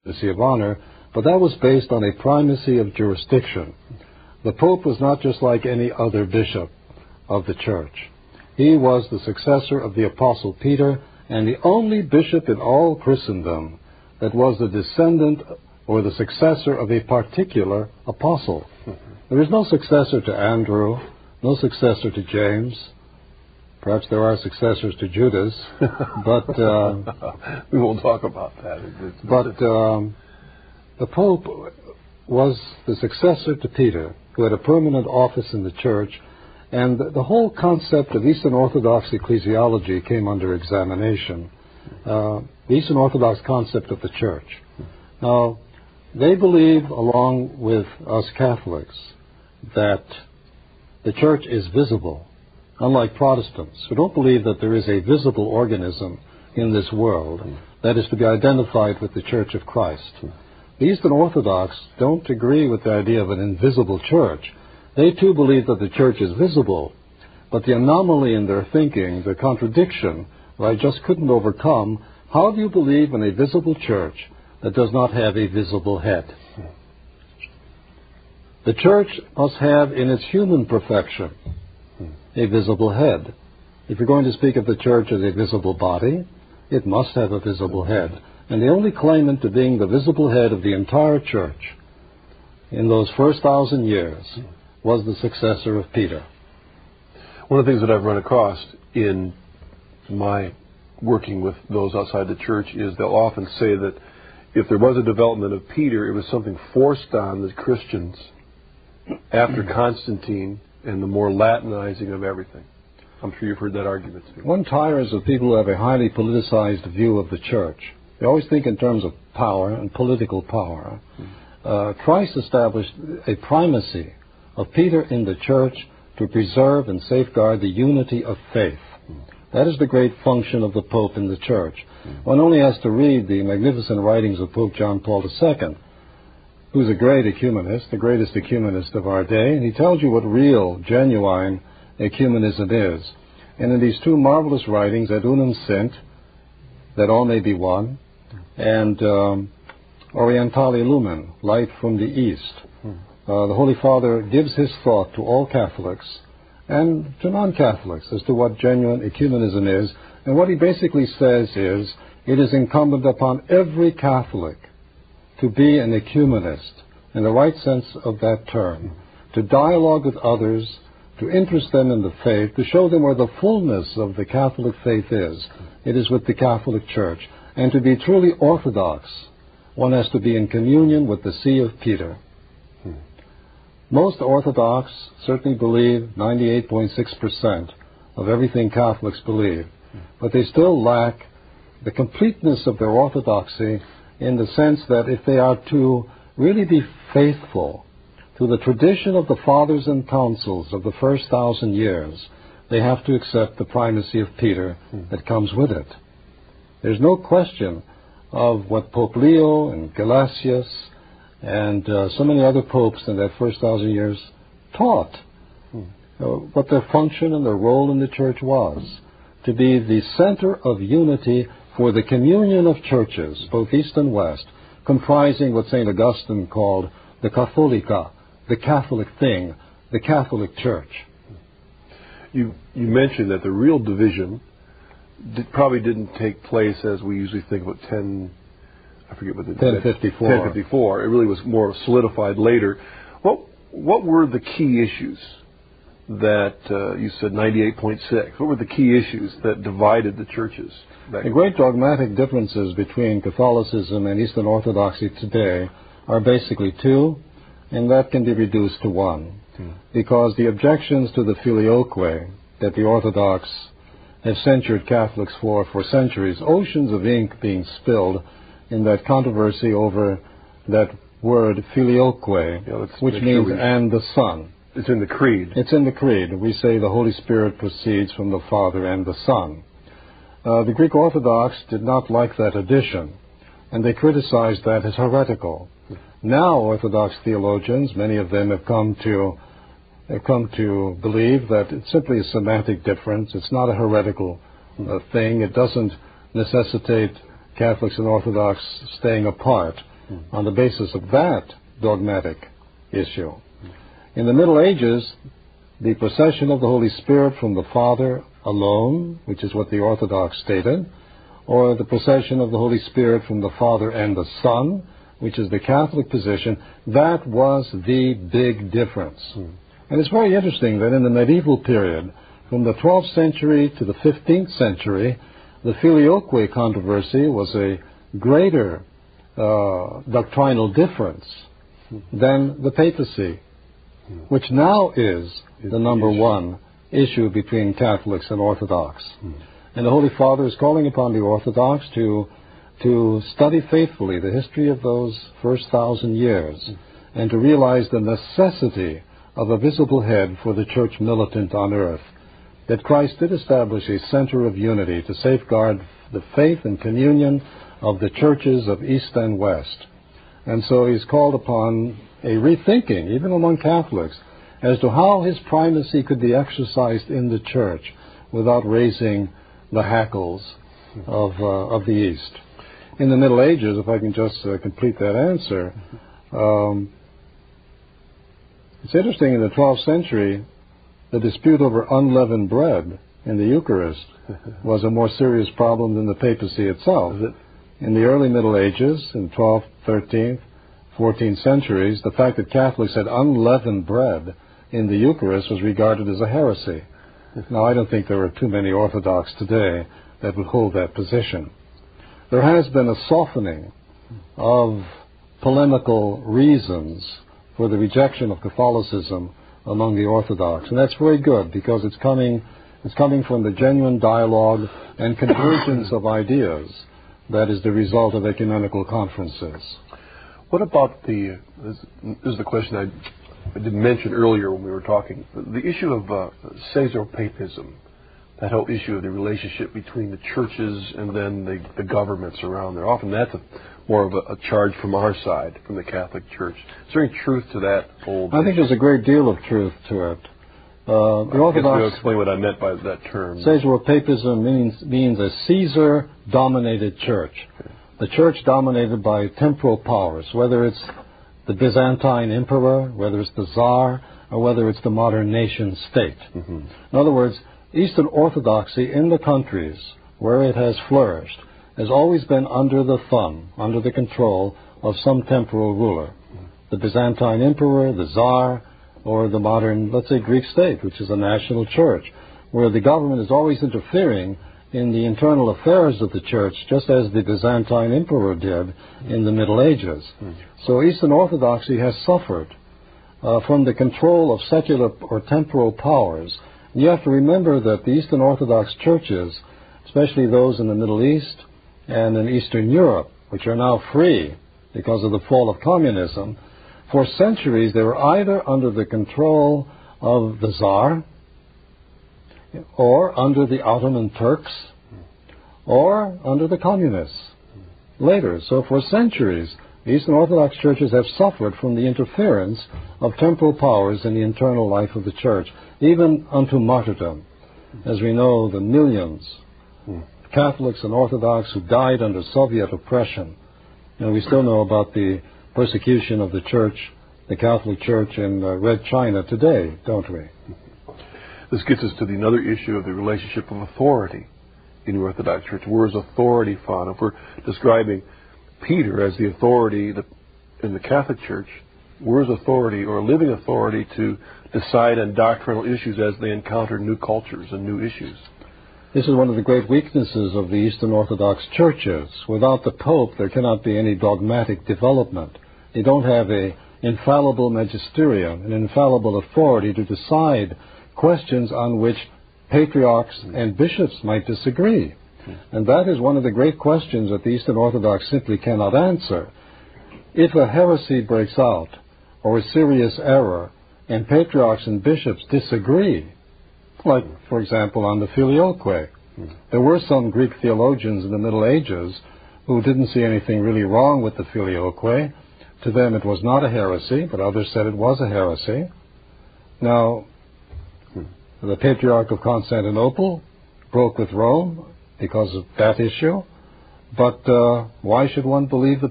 primacy of honor, but that was based on a primacy of jurisdiction. The Pope was not just like any other bishop of the Church. He was the successor of the Apostle Peter and the only bishop in all Christendom that was the descendant or the successor of a particular apostle. There is no successor to Andrew, no successor to James. Perhaps there are successors to Judas, but we won't talk about that. The Pope was the successor to Peter, who had a permanent office in the Church, and the whole concept of Eastern Orthodox ecclesiology came under examination. The Eastern Orthodox concept of the Church. Now, they believe, along with us Catholics, that the Church is visible, unlike Protestants, who don't believe that there is a visible organism in this world that is to be identified with the Church of Christ. The Eastern Orthodox don't agree with the idea of an invisible Church. They too believe that the Church is visible, but the anomaly in their thinking, the contradiction, I just couldn't overcome. How do you believe in a visible Church that does not have a visible head? The Church must have in its human perfection a visible head. If you're going to speak of the Church as a visible body, it must have a visible head. And the only claimant to being the visible head of the entire Church in those first 1,000 years was the successor of Peter. One of the things that I've run across in my working with those outside the Church is they'll often say that if there was a development of Peter, it was something forced on the Christians after Constantine and the more Latinizing of everything. I'm sure you've heard that argument too. One tires of people who have a highly politicized view of the Church. They always think in terms of power and political power. Christ established a primacy of Peter in the Church to preserve and safeguard the unity of faith. That is the great function of the Pope in the Church. One only has to read the magnificent writings of Pope John Paul II, who's a great ecumenist, the greatest ecumenist of our day, and he tells you what real, genuine ecumenism is. And in these two marvelous writings, Ad Unum Sint, that all may be one, and Orientali Lumen, light from the East. The Holy Father gives his thought to all Catholics and to non-Catholics as to what genuine ecumenism is. And what he basically says is, it is incumbent upon every Catholic to be an ecumenist, in the right sense of that term, to dialogue with others, to interest them in the faith, to show them where the fullness of the Catholic faith is. It is with the Catholic Church. And to be truly Orthodox, one has to be in communion with the See of Peter. Most Orthodox certainly believe 98.6% of everything Catholics believe, but they still lack the completeness of their orthodoxy in the sense that if they are to really be faithful to the tradition of the fathers and councils of the first 1,000 years, they have to accept the primacy of Peter that comes with it. There's no question of what Pope Leo and Gelasius and so many other popes in that first 1,000 years taught, what their function and their role in the Church was, to be the center of unity for the communion of churches, both East and West, comprising what St. Augustine called the Catholica, the Catholic thing, the Catholic Church. You mentioned that the real division probably didn't take place as we usually think about 1054. 1054. It really was more solidified later. What were the key issues that you said 98.6? What were the key issues that divided the churches? The great dogmatic differences between Catholicism and Eastern Orthodoxy today are basically two, and that can be reduced to one. Because the objections to the filioque that the Orthodox have censured Catholics for centuries, oceans of ink being spilled in that controversy over that word filioque, which means and the Son. It's in the Creed. It's in the Creed. We say the Holy Spirit proceeds from the Father and the Son. The Greek Orthodox did not like that addition, and they criticized that as heretical. Now Orthodox theologians, many of them have come to believe that it's simply a semantic difference. It's not a heretical thing. It doesn't necessitate Catholics and Orthodox staying apart. on the basis of that dogmatic issue. In the Middle Ages, the procession of the Holy Spirit from the Father alone, which is what the Orthodox stated, or the procession of the Holy Spirit from the Father and the Son, which is the Catholic position, that was the big difference. And it's very interesting that in the medieval period, from the 12th century to the 15th century, the Filioque controversy was a greater doctrinal difference than the papacy, which now is the number one issue between Catholics and Orthodox. And the Holy Father is calling upon the Orthodox to study faithfully the history of those first 1,000 years and to realize the necessity of a visible head for the church militant on earth, that Christ did establish a center of unity to safeguard the faith and communion of the churches of East and West. And so he's called upon a rethinking, even among Catholics, as to how his primacy could be exercised in the church without raising the hackles of the East. In the Middle Ages, if I can just complete that answer, it's interesting, in the 12th century, the dispute over unleavened bread in the Eucharist was a more serious problem than the papacy itself. In the early Middle Ages, in 12th, 13th, 14th centuries, the fact that Catholics had unleavened bread in the Eucharist was regarded as a heresy. Now, I don't think there are too many Orthodox today that would hold that position. There has been a softening of polemical reasons for the rejection of Catholicism among the Orthodox, and that's very good, because it's coming from the genuine dialogue and convergence of ideas that is the result of ecumenical conferences. What about this is the question I did mention earlier when we were talking, the issue of Caesar-papism, that whole issue of the relationship between the churches and then the governments around there. Often that's more of a charge from our side, from the Catholic Church. Is there any truth to that old? I think there's a great deal of truth to it. The Orthodox. You'll explain what I meant by that term. Caesar-papism means a Caesar-dominated church. The church dominated by temporal powers, whether it's the Byzantine emperor, whether it's the Tsar, or whether it's the modern nation state. In other words, Eastern Orthodoxy in the countries where it has flourished has always been under the thumb, under the control of some temporal ruler. The Byzantine emperor, the Tsar, or the modern, let's say, Greek state, which is a national church, where the government is always interfering in the internal affairs of the church, just as the Byzantine emperor did in the Middle Ages. So Eastern Orthodoxy has suffered from the control of secular or temporal powers. You have to remember that the Eastern Orthodox churches, especially those in the Middle East and in Eastern Europe, which are now free because of the fall of communism, for centuries they were either under the control of the Tsar, or under the Ottoman Turks, or under the communists later. So for centuries, the Eastern Orthodox churches have suffered from the interference of temporal powers in the internal life of the church, even unto martyrdom. As we know, the millions of Catholics and Orthodox who died under Soviet oppression. And we still know about the persecution of the church, the Catholic Church in Red China today, don't we? This gets us to another issue of the relationship of authority in the Orthodox Church. Where is authority found? If we're describing Peter as the authority in the Catholic Church, where is authority or living authority to decide on doctrinal issues as they encounter new cultures and new issues? This is one of the great weaknesses of the Eastern Orthodox churches. Without the Pope, there cannot be any dogmatic development. They don't have an infallible magisterium, an infallible authority to decide questions on which patriarchs and bishops might disagree. And that is one of the great questions that the Eastern Orthodox simply cannot answer. If a heresy breaks out, or a serious error, and patriarchs and bishops disagree, like, for example, on the Filioque, there were some Greek theologians in the Middle Ages who didn't see anything really wrong with the Filioque. To them it was not a heresy, but others said it was a heresy. Now, the Patriarch of Constantinople broke with Rome because of that issue. But why should one believe the